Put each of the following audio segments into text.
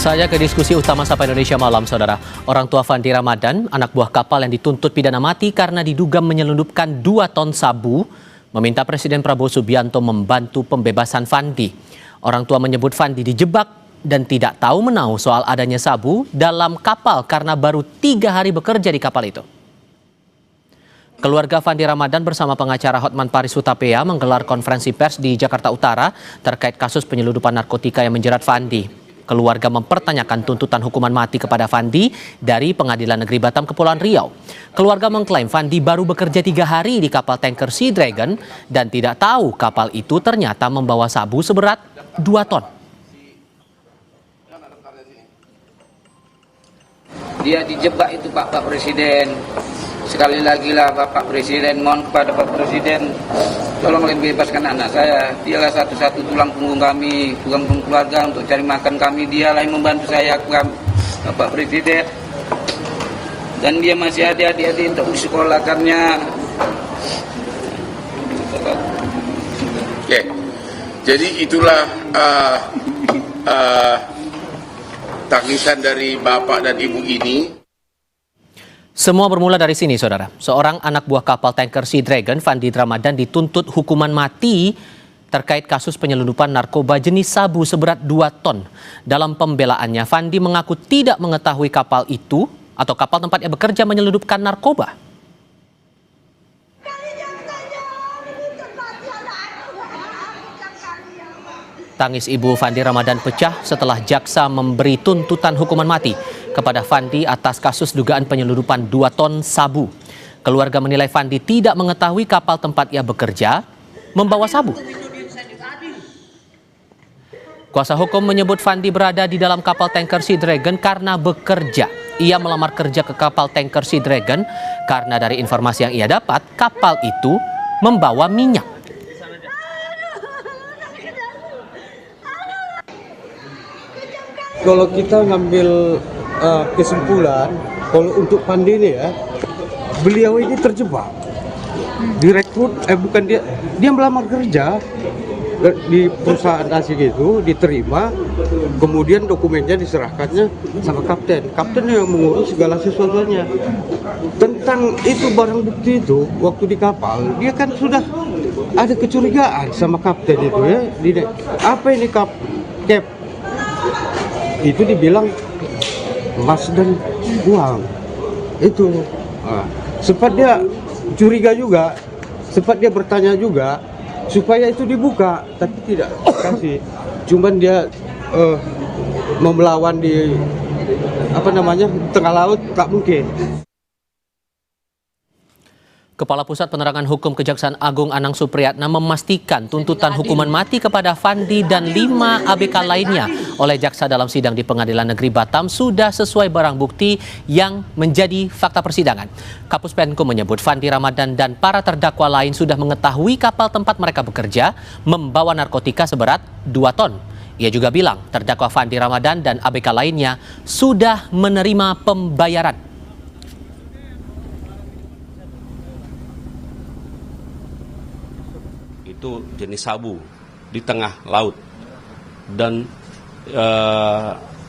Saya ke diskusi utama Sapa Indonesia Malam, Saudara. Orang tua Fandi Ramadan, anak buah kapal yang dituntut pidana mati karena diduga menyelundupkan 2 ton sabu, meminta Presiden Prabowo Subianto membantu pembebasan Fandi. Orang tua menyebut Fandi dijebak dan tidak tahu menahu soal adanya sabu dalam kapal karena baru 3 hari bekerja di kapal itu. Keluarga Fandi Ramadan bersama pengacara Hotman Paris Hutapea menggelar konferensi pers di Jakarta Utara terkait kasus penyelundupan narkotika yang menjerat Fandi. Keluarga mempertanyakan tuntutan hukuman mati kepada Fandi dari Pengadilan Negeri Batam Kepulauan Riau. Keluarga mengklaim Fandi baru bekerja 3 hari di kapal tanker Sea Dragon dan tidak tahu kapal itu ternyata membawa sabu seberat 2 ton. Dia dijebak itu Pak Presiden. Sekali lagi lah Bapak Presiden, mohon kepada Pak Presiden, tolong bebaskan anak saya. Dialah satu-satu tulang punggung kami, tulang punggung keluarga untuk cari makan kami. Dialah yang membantu saya, Bapak Presiden. Dan dia masih ada adik-adik untuk disekolahkannya. Oke, jadi itulah tangisan dari bapak dan ibu ini. Semua bermula dari sini, Saudara. Seorang anak buah kapal tanker Sea Dragon, Fandi Ramadan, dituntut hukuman mati terkait kasus penyelundupan narkoba jenis sabu seberat 2 ton. Dalam pembelaannya, Fandi mengaku tidak mengetahui kapal itu atau kapal tempat ia bekerja menyelundupkan narkoba. Tangis ibu Fandi Ramadan pecah setelah jaksa memberi tuntutan hukuman mati kepada Fandi atas kasus dugaan penyelundupan 2 ton sabu. Keluarga menilai Fandi tidak mengetahui kapal tempat ia bekerja membawa sabu. Kuasa hukum menyebut Fandi berada di dalam kapal tanker Sea Dragon karena bekerja. Ia melamar kerja ke kapal tanker Sea Dragon karena dari informasi yang ia dapat, kapal itu membawa minyak. Kalau kita ngambil kesimpulan, kalau untuk Fandi ini ya, beliau ini terjebak, direkrut, bukan dia melamar kerja di perusahaan asing itu, diterima, kemudian dokumennya diserahkannya sama kapten yang mengurus segala sesuatunya. Tentang itu barang bukti itu, waktu di kapal, dia kan sudah ada kecurigaan sama kapten itu ya, apa ini Cap? Itu dibilang emas dan uang itu. Sempat dia curiga juga, sempat dia bertanya juga supaya itu dibuka, tapi tidak kasih. Cuman dia mau melawan di tengah laut, tak mungkin. Kepala Pusat Penerangan Hukum Kejaksaan Agung Anang Supriyatna memastikan tuntutan hukuman mati kepada Fandi dan 5 ABK lainnya oleh jaksa dalam sidang di Pengadilan Negeri Batam sudah sesuai barang bukti yang menjadi fakta persidangan. Kapus Penkum menyebut Fandi Ramadan dan para terdakwa lain sudah mengetahui kapal tempat mereka bekerja membawa narkotika seberat 2 ton. Ia juga bilang terdakwa Fandi Ramadan dan ABK lainnya sudah menerima pembayaran. Itu jenis sabu di tengah laut dan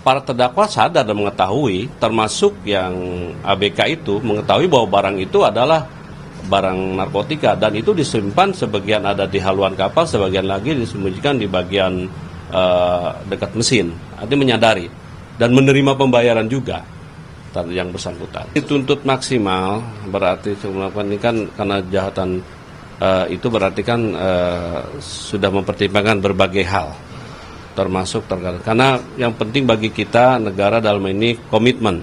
para terdakwa sadar dan mengetahui, termasuk yang ABK itu mengetahui bahwa barang itu adalah barang narkotika dan itu disimpan sebagian ada di haluan kapal, sebagian lagi disembunyikan di bagian dekat mesin. Artinya menyadari dan menerima pembayaran juga yang bersangkutan. Dituntut maksimal berarti melakukan ini kan karena kejahatan itu berarti kan sudah mempertimbangkan berbagai hal, termasuk karena yang penting bagi kita negara dalam ini komitmen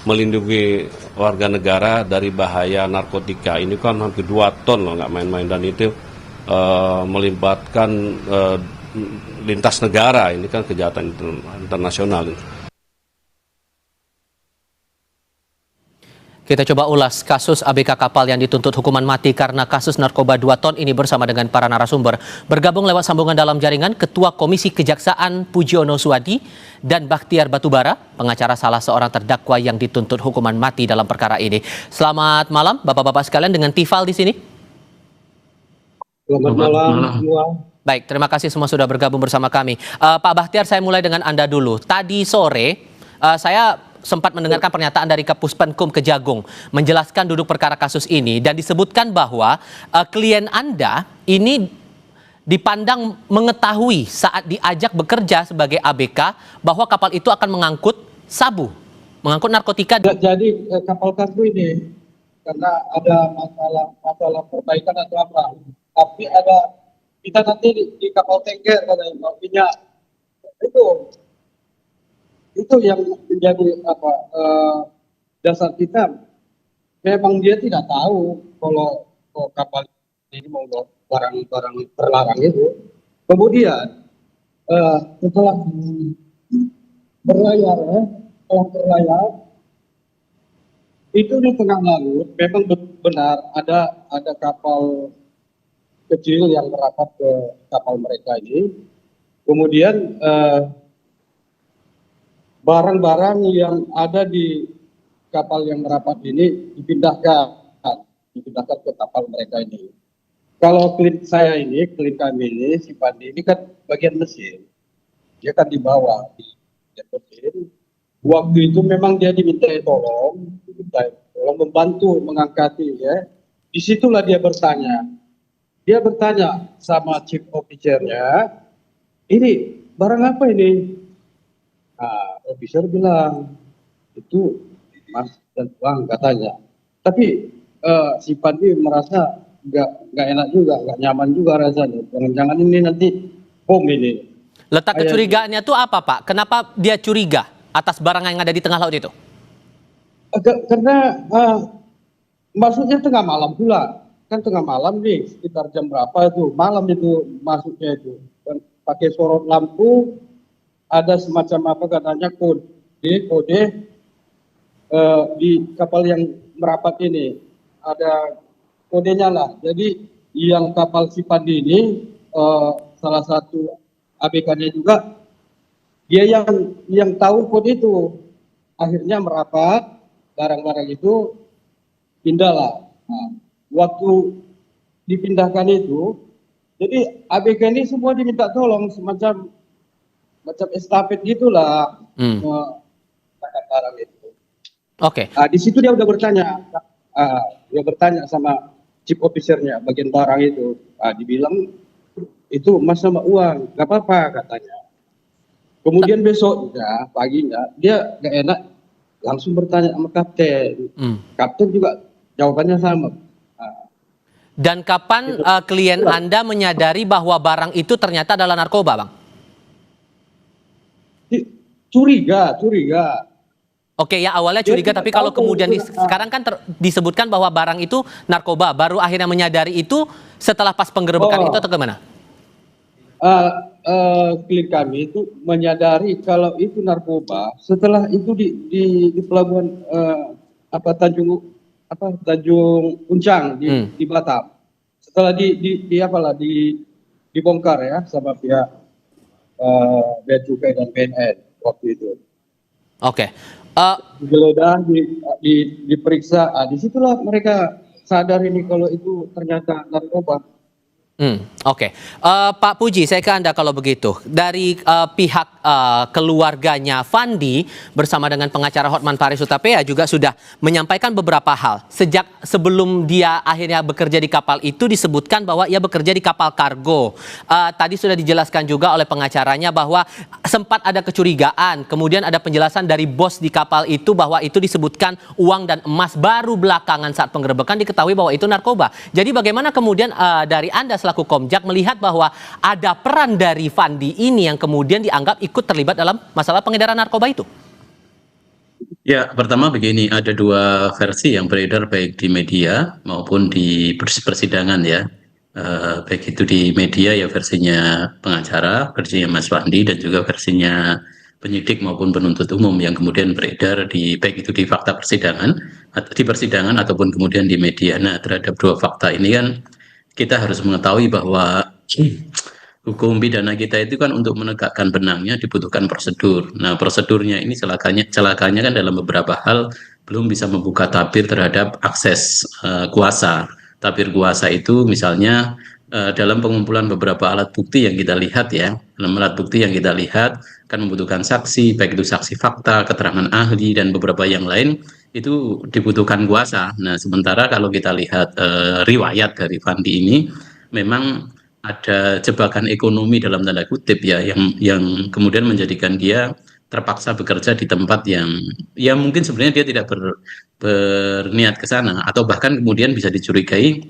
melindungi warga negara dari bahaya narkotika. Ini kan hampir 2 ton loh, nggak main-main, dan itu melibatkan lintas negara. Ini kan kejahatan internasional. Kita coba ulas kasus ABK kapal yang dituntut hukuman mati karena kasus narkoba 2 ton ini bersama dengan para narasumber. Bergabung lewat sambungan dalam jaringan Ketua Komisi Kejaksaan Pujiono Suwadi dan Bakhtiar Batubara, pengacara salah seorang terdakwa yang dituntut hukuman mati dalam perkara ini. Selamat malam Bapak-bapak sekalian dengan Tifal di sini. Selamat malam semua. Baik, terima kasih semua sudah bergabung bersama kami. Pak Bahtiar, saya mulai dengan Anda dulu. Tadi sore, saya sempat mendengarkan pernyataan dari Kapuspenkum Kejagung menjelaskan duduk perkara kasus ini dan disebutkan bahwa klien Anda ini dipandang mengetahui saat diajak bekerja sebagai ABK bahwa kapal itu akan mengangkut sabu, mengangkut narkotika. Jadi kapal kargo ini karena ada masalah perbaikan atau apa, tapi ada kita nanti di kapal tanker katanya minyak itu yang menjadi apa dasar kita. Memang dia tidak tahu kalau kapal ini mau barang-barang terlarang itu. Kemudian setelah berlayar itu di tengah laut memang benar ada kapal kecil yang merapat ke kapal mereka ini. Kemudian barang-barang yang ada di kapal yang merapat ini dipindahkan ke kapal mereka ini. Kalau klien kami ini, si Pandi ini kan bagian mesin, dia kan di bawah di mesin. Waktu itu memang dia diminta tolong membantu mengangkati ya. Disitulah dia bertanya sama chief officer-nya, ini barang apa ini? Nah, officer bilang itu emas dan uang katanya. Tapi si Pandi merasa nggak enak juga, nggak nyaman juga rasanya. Jangan-jangan ini nanti bom ini. Letak kecurigaannya itu apa, Pak? Kenapa dia curiga atas barang yang ada di tengah laut itu? Karena maksudnya tengah malam pula. Kan tengah malam nih, sekitar jam berapa itu, malam itu masuknya itu. Dan pakai sorot lampu, ada semacam apa katanya kode di kapal yang merapat ini. Ada kodenya lah. Jadi yang kapal si Pandi ini, salah satu ABK-nya juga, dia yang tahu kode itu. Akhirnya merapat, barang-barang itu pindah lah. Nah, waktu dipindahkan itu, jadi ABK ini semua diminta tolong semacam estafet gitulah barang itu. Oke. Di situ dia udah bertanya sama chief officer-nya bagian barang itu. Dibilang itu emas sama uang, nggak apa-apa katanya. Kemudian besoknya paginya dia nggak enak langsung bertanya sama kapten. Kapten juga jawabannya sama. Dan kapan klien Anda menyadari bahwa barang itu ternyata adalah narkoba, Bang? Curiga. Oke, ya awalnya curiga, tapi kalau kemudian sekarang kan disebutkan bahwa barang itu narkoba, baru akhirnya menyadari itu setelah pas penggerebekan itu atau gimana? Klien kami itu menyadari kalau itu narkoba setelah itu di pelabuhan Tanjung Uncang di Batam. Setelah dibongkar ya sama pihak Bea Cukai dan BNN waktu itu. Oke. Digeledah, diperiksa, disitulah mereka sadar ini kalau itu ternyata narkoba. Oke. Pak Puji, saya ke Anda kalau begitu. Dari pihak keluarganya Fandi bersama dengan pengacara Hotman Paris Hutapea juga sudah menyampaikan beberapa hal. Sejak sebelum dia akhirnya bekerja di kapal itu disebutkan bahwa ia bekerja di kapal kargo. Tadi sudah dijelaskan juga oleh pengacaranya bahwa sempat ada kecurigaan. Kemudian ada penjelasan dari bos di kapal itu bahwa itu disebutkan uang dan emas. Baru belakangan saat penggerebekan diketahui bahwa itu narkoba. Jadi bagaimana kemudian dari Anda selaku Komjak melihat bahwa ada peran dari Fandi ini yang kemudian dianggap ikut terlibat dalam masalah pengedaran narkoba itu? Ya, pertama begini, ada dua versi yang beredar baik di media maupun di persidangan ya. Baik itu di media ya versinya pengacara, versinya Mas Fandi, dan juga versinya penyidik maupun penuntut umum yang kemudian beredar baik itu di fakta persidangan, di persidangan ataupun kemudian di media. Nah, terhadap dua fakta ini kan kita harus mengetahui bahwa hukum pidana kita itu kan untuk menegakkan benangnya dibutuhkan prosedur. Nah, prosedurnya ini celakanya kan dalam beberapa hal belum bisa membuka tabir terhadap akses kuasa. Tabir kuasa itu misalnya dalam pengumpulan beberapa alat bukti yang kita lihat ya, dalam alat bukti yang kita lihat kan membutuhkan saksi, baik itu saksi fakta, keterangan ahli dan beberapa yang lain itu dibutuhkan kuasa. Nah, sementara kalau kita lihat riwayat dari Fandi ini memang ada jebakan ekonomi dalam tanda kutip ya yang kemudian menjadikan dia terpaksa bekerja di tempat yang ya mungkin sebenarnya dia tidak berniat ke sana atau bahkan kemudian bisa dicurigai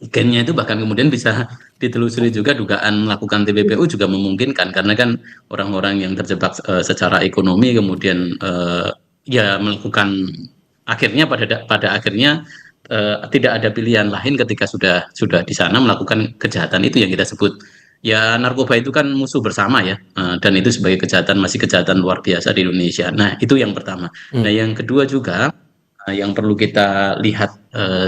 gennya itu bahkan kemudian bisa ditelusuri juga dugaan melakukan TPPU juga memungkinkan karena kan orang-orang yang terjebak secara ekonomi kemudian ya melakukan akhirnya pada akhirnya tidak ada pilihan lain ketika sudah di sana melakukan kejahatan itu yang kita sebut ya narkoba itu kan musuh bersama ya dan itu sebagai kejahatan masih kejahatan luar biasa di Indonesia. Nah, itu yang pertama. Nah, yang kedua juga yang perlu kita lihat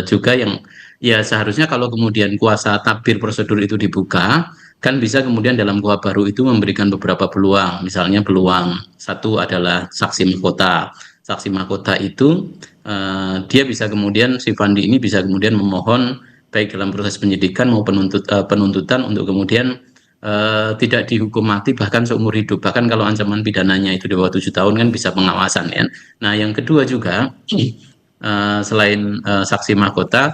juga yang ya seharusnya kalau kemudian kuasa tabir prosedur itu dibuka, kan bisa kemudian dalam kuhap baru itu memberikan beberapa peluang. Misalnya peluang satu adalah saksi mahkota. Saksi mahkota itu dia bisa kemudian si Fandi ini bisa kemudian memohon baik dalam proses penyidikan maupun penuntutan untuk kemudian tidak dihukum mati bahkan seumur hidup. Bahkan kalau ancaman pidananya itu di bawah 7 tahun kan bisa pengawasan ya. Nah, yang kedua juga selain saksi mahkota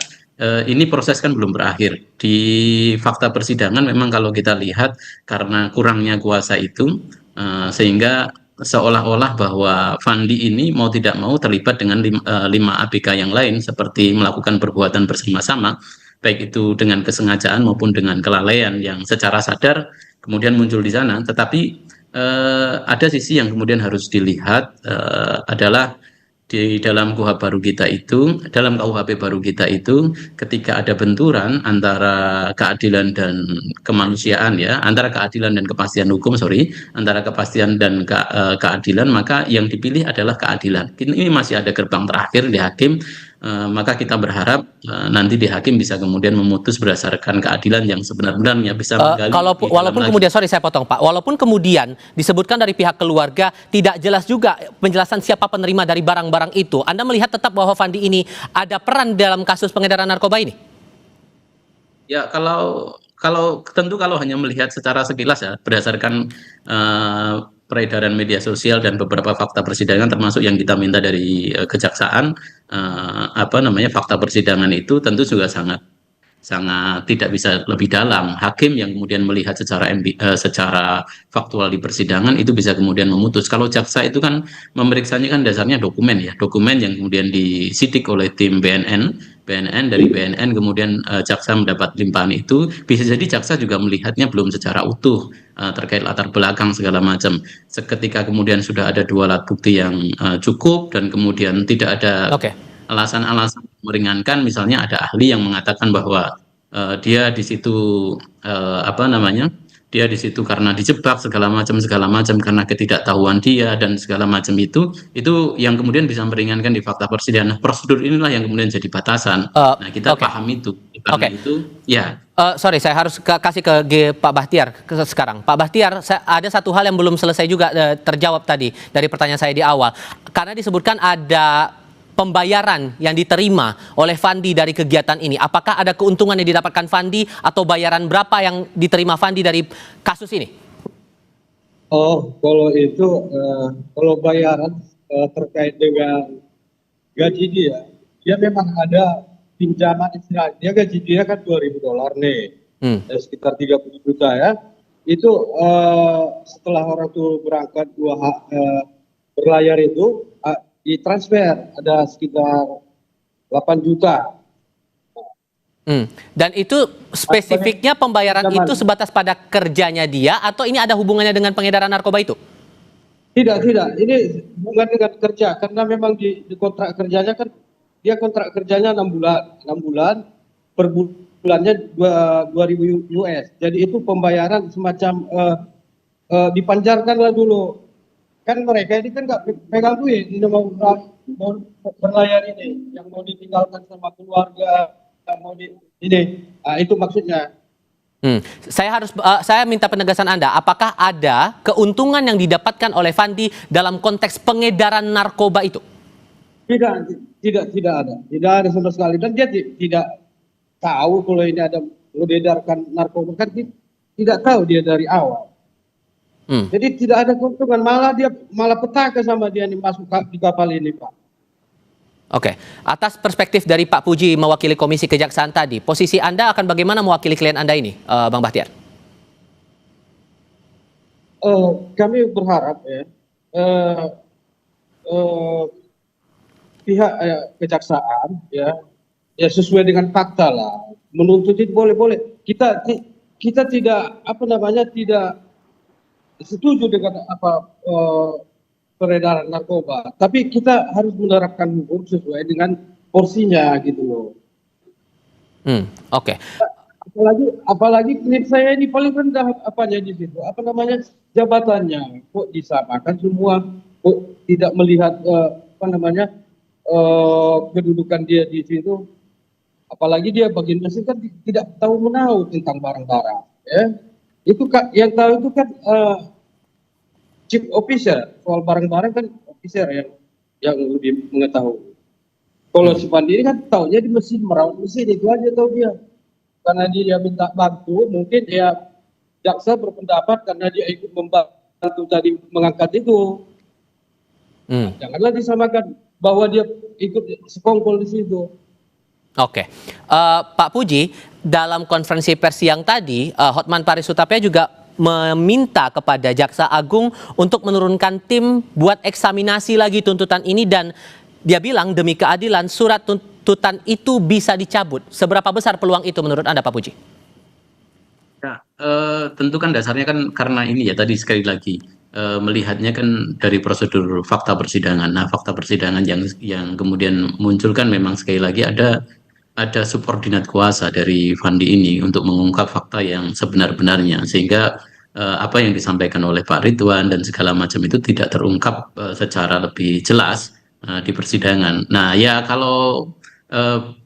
ini proses kan belum berakhir. Di fakta persidangan memang kalau kita lihat karena kurangnya kuasa itu sehingga seolah-olah bahwa Fandi ini mau tidak mau terlibat dengan 5 ABK yang lain seperti melakukan perbuatan bersama-sama baik itu dengan kesengajaan maupun dengan kelalaian yang secara sadar kemudian muncul di sana. Tetapi ada sisi yang kemudian harus dilihat adalah di dalam KUHP baru kita itu, dalam KUHP baru kita itu, ketika ada benturan antara keadilan dan kemanusiaan ya, antara keadilan dan kepastian hukum, antara kepastian dan keadilan, maka yang dipilih adalah keadilan. Ini masih ada gerbang terakhir di hakim, maka kita berharap nanti di hakim bisa kemudian memutus berdasarkan keadilan yang sebenarnya bisa menggali. Walaupun kemudian, sorry saya potong Pak, walaupun kemudian disebutkan dari pihak keluarga tidak jelas juga penjelasan siapa penerima dari barang-barang itu, Anda melihat tetap bahwa Fandi ini ada peran dalam kasus pengedaran narkoba ini? Ya kalau tentu kalau hanya melihat secara sekilas ya berdasarkan peredaran media sosial dan beberapa fakta persidangan termasuk yang kita minta dari kejaksaan fakta persidangan itu tentu juga sangat tidak bisa lebih dalam. Hakim yang kemudian melihat secara faktual di persidangan itu bisa kemudian memutus. Kalau jaksa itu kan memeriksanya kan dasarnya dokumen ya, dokumen yang kemudian disidik oleh tim BNN dari BNN kemudian jaksa mendapat limpahan itu, bisa jadi jaksa juga melihatnya belum secara utuh terkait latar belakang segala macam. Seketika kemudian sudah ada 2 alat bukti yang cukup dan kemudian tidak ada alasan-alasan meringankan, misalnya ada ahli yang mengatakan bahwa dia di situ dia di situ karena dijebak segala macam karena ketidaktahuan dia dan segala macam itu yang kemudian bisa meringankan di fakta persidangan. Nah, prosedur inilah yang kemudian jadi batasan. Nah, kita paham itu. Karena itu ya. Sorry, saya harus kasih ke Pak Bahtiar sekarang. Pak Bahtiar, ada satu hal yang belum selesai juga terjawab tadi dari pertanyaan saya di awal. Karena disebutkan ada pembayaran yang diterima oleh Fandi dari kegiatan ini. Apakah ada keuntungan yang didapatkan Fandi atau bayaran berapa yang diterima Fandi dari kasus ini? Oh, kalau itu, kalau bayaran terkait dengan gaji dia memang ada pinjaman istilahnya. Dia gaji dia kan $2.000 nih, sekitar 30 juta ya. Itu setelah orang tuh berangkat berlayar itu, ditransfer ada sekitar 8 juta. Dan itu spesifiknya pembayaran itu sebatas pada kerjanya dia atau ini ada hubungannya dengan pengedaran narkoba itu? Tidak. Ini hubungan dengan kerja karena memang di kontrak kerjanya kan dia kontrak kerjanya 6 bulan per bulannya 2.000 US. Jadi itu pembayaran semacam dipanjarkanlah dulu. Kan mereka ini kan nggak pegang duit, ini mau berlayar ini, yang mau ditinggalkan sama keluarga, itu maksudnya. Saya minta penegasan Anda, apakah ada keuntungan yang didapatkan oleh Fandi dalam konteks pengedaran narkoba itu? Tidak ada sama sekali, dan dia tidak tahu kalau ini ada mengedarkan narkoba kan tidak tahu dia dari awal. Jadi tidak ada keuntungan, malah petaka sama dia nih masuk di kapal ini, Pak. Oke, atas perspektif dari Pak Puji mewakili Komisi Kejaksaan tadi, posisi Anda akan bagaimana mewakili klien Anda ini, Bang Bahtiar? Kami berharap ya pihak kejaksaan ya sesuai dengan fakta lah, menuntut itu boleh. Kita tidak tidak setuju dengan peredaran narkoba, tapi kita harus menerapkan hukum sesuai dengan porsinya gitu loh. Oke. Apalagi klien saya ini paling rendah di situ, jabatannya kok disamakan semua, kok tidak melihat kedudukan dia di situ, apalagi dia bagian mesin kan tidak tahu menahu tentang barang-barang ya. Itu kan yang tahu itu kan chief officer, soal barang-barang kan officer yang lebih mengetahui. Kalau si Fandi ini kan taunya di mesin, merawat mesin, itu aja tahu dia. Karena dia minta bantu, mungkin ya jaksa berpendapat karena dia ikut membantu tadi mengangkat itu. Janganlah disamakan bahwa dia ikut sekongkol di situ. Oke, Pak Puji, dalam konferensi pers yang tadi, Hotman Paris Hutapea juga meminta kepada Jaksa Agung untuk menurunkan tim buat eksaminasi lagi tuntutan ini, dan dia bilang demi keadilan surat tuntutan itu bisa dicabut. Seberapa besar peluang itu menurut Anda, Pak Puji? Ya, tentu kan dasarnya kan karena ini ya tadi sekali lagi melihatnya kan dari prosedur fakta persidangan. Nah, fakta persidangan yang kemudian muncul kan memang sekali lagi ada subordinat kuasa dari Fandi ini untuk mengungkap fakta yang sebenar-benarnya, sehingga apa yang disampaikan oleh Pak Ridwan dan segala macam itu tidak terungkap secara lebih jelas di persidangan. Nah, ya kalau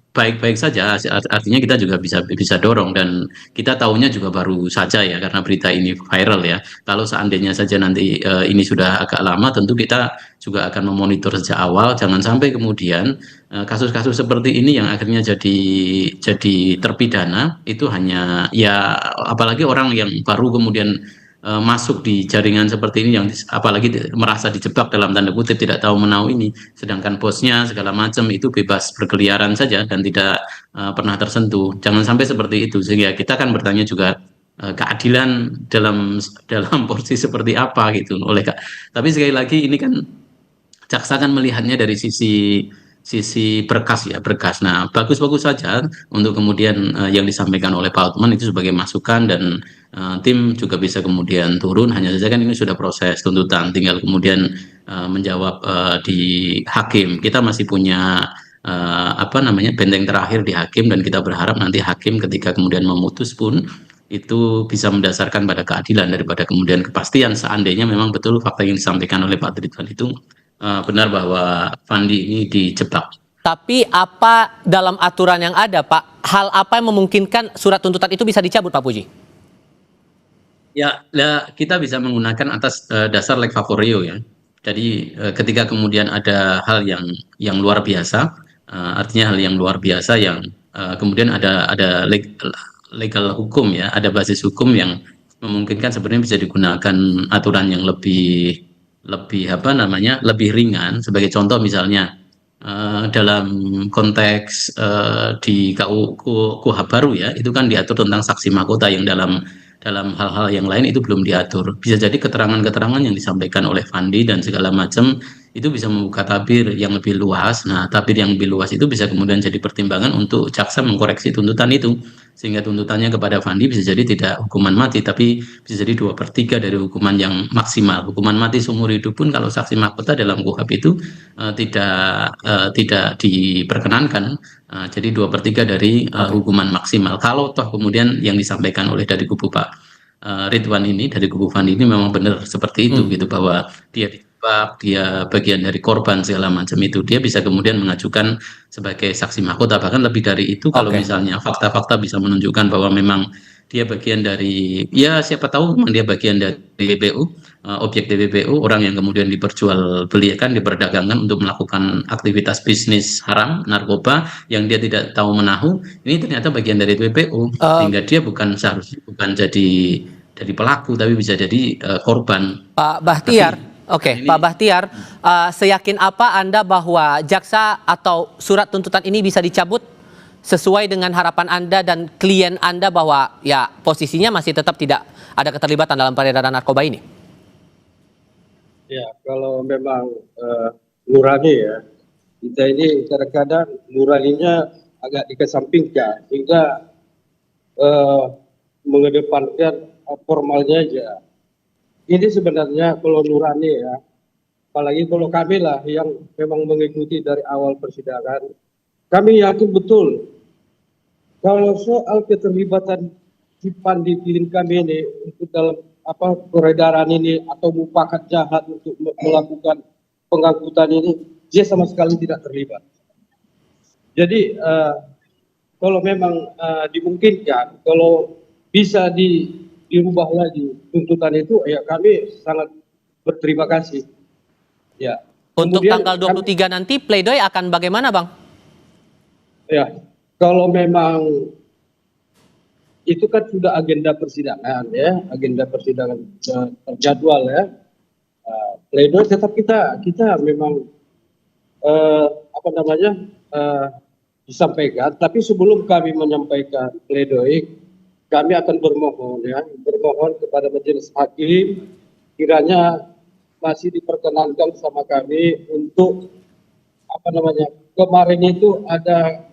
baik-baik saja, artinya kita juga bisa dorong, dan kita tahunya juga baru saja ya karena berita ini viral ya. Kalau seandainya saja nanti ini sudah agak lama, tentu kita juga akan memonitor sejak awal, jangan sampai kemudian kasus-kasus seperti ini yang akhirnya jadi terpidana itu hanya ya, apalagi orang yang baru kemudian masuk di jaringan seperti ini, yang apalagi merasa dijebak dalam tanda kutip, tidak tahu menahu ini, sedangkan bosnya segala macam itu bebas berkeliaran saja dan tidak pernah tersentuh. Jangan sampai seperti itu, sehingga kita akan bertanya juga keadilan dalam porsi seperti apa gitu tapi sekali lagi ini kan jaksa kan melihatnya dari sisi berkas. Nah, bagus-bagus saja untuk kemudian yang disampaikan oleh Pak Hotman itu sebagai masukan, dan tim juga bisa kemudian turun. Hanya saja kan ini sudah proses tuntutan, tinggal kemudian menjawab di hakim. Kita masih punya benteng terakhir di hakim, dan kita berharap nanti hakim ketika kemudian memutus pun itu bisa mendasarkan pada keadilan daripada kemudian kepastian, seandainya memang betul fakta yang disampaikan oleh Pak Ridwan itu benar bahwa Fandi ini dijebak. Tapi apa dalam aturan yang ada, Pak, hal apa yang memungkinkan surat tuntutan itu bisa dicabut, Pak Puji? Ya, kita bisa menggunakan atas dasar leg favorio ya. Jadi ketika kemudian ada hal yang luar biasa, artinya hal yang luar biasa yang kemudian ada legal hukum ya, ada basis hukum yang memungkinkan sebenarnya bisa digunakan aturan yang lebih ringan. Sebagai contoh misalnya dalam konteks di KUHP baru ya, itu kan diatur tentang saksi mahkota yang dalam hal-hal yang lain itu belum diatur. Bisa jadi keterangan-keterangan yang disampaikan oleh Fandi dan segala macam itu bisa membuka tabir yang lebih luas. Nah, tabir yang lebih luas itu bisa kemudian jadi pertimbangan untuk jaksa mengkoreksi tuntutan itu, sehingga tuntutannya kepada Fandi bisa jadi tidak hukuman mati, tapi bisa jadi 2/3 dari hukuman yang maksimal. Hukuman mati seumur hidup pun kalau saksi mahkota dalam KUHP itu tidak diperkenankan. Jadi 2/3 dari hukuman maksimal. Kalau toh kemudian yang disampaikan oleh dari kubu Pak Ridwan ini, dari kubu Fandi ini memang benar seperti itu gitu, bahwa dia bagian dari korban segala macam itu, dia bisa kemudian mengajukan sebagai saksi mahkota. Bahkan lebih dari itu kalau misalnya fakta-fakta bisa menunjukkan bahwa memang dia bagian dari, ya siapa tahu memang dia bagian dari PBU, objek TPPU, orang yang kemudian diperjualbelikan, diperdagangkan untuk melakukan aktivitas bisnis haram, narkoba, yang dia tidak tahu menahu, ini ternyata bagian dari TPPU, sehingga dia bukan seharusnya bukan jadi pelaku, tapi bisa jadi korban. Pak Bahtiar, Tapi, Pak Bahtiar, seyakin apa Anda bahwa jaksa atau surat tuntutan ini bisa dicabut sesuai dengan harapan Anda dan klien Anda bahwa ya posisinya masih tetap tidak ada keterlibatan dalam peredaran narkoba ini? Ya, kalau memang nurani ya, kita ini kadang-kadang nuraninya agak dikesampingkan sehingga mengedepankan formalnya aja. Ini sebenarnya kalau nurani ya, apalagi kalau kami lah yang memang mengikuti dari awal persidangan, kami yakin betul kalau soal keterlibatan si Pandi Pilin kami ini untuk dalam peredaran ini atau mufakat jahat untuk melakukan pengangkutan ini, dia sama sekali tidak terlibat. Jadi kalau memang dimungkinkan, kalau bisa dirubah lagi tuntutan itu, ya kami sangat berterima kasih. Ya. Untuk Kemudian tanggal 23 nanti pledoi akan bagaimana, Bang? Ya, kalau memang itu kan sudah agenda persidangan ya, agenda persidangan terjadwal ya. Pledoi tetap kita memang disampaikan, tapi sebelum kami menyampaikan pledoi, kami akan bermohon kepada majelis hakim kiranya masih diperkenankan sama kami untuk kemarin itu ada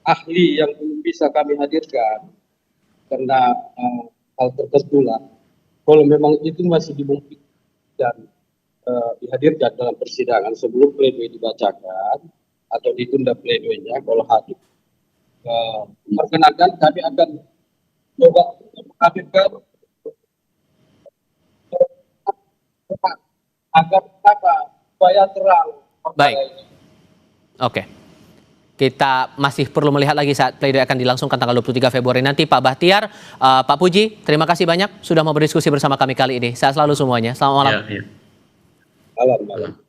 ahli yang belum bisa kami hadirkan karena hal tertentu lah. Kalau memang itu masih dimungkinkan dan dihadirkan dalam persidangan sebelum pledoi dibacakan atau ditunda pledoinya, kalau hakim perkenankan, kami akan coba menghadirkan agar supaya terang. Baik. Oke. Kita masih perlu melihat lagi saat pledoi akan dilangsungkan tanggal 23 Februari nanti. Pak Bahtiar, Pak Puji, terima kasih banyak sudah mau berdiskusi bersama kami kali ini. Sehat selalu semuanya. Selamat malam. Malam.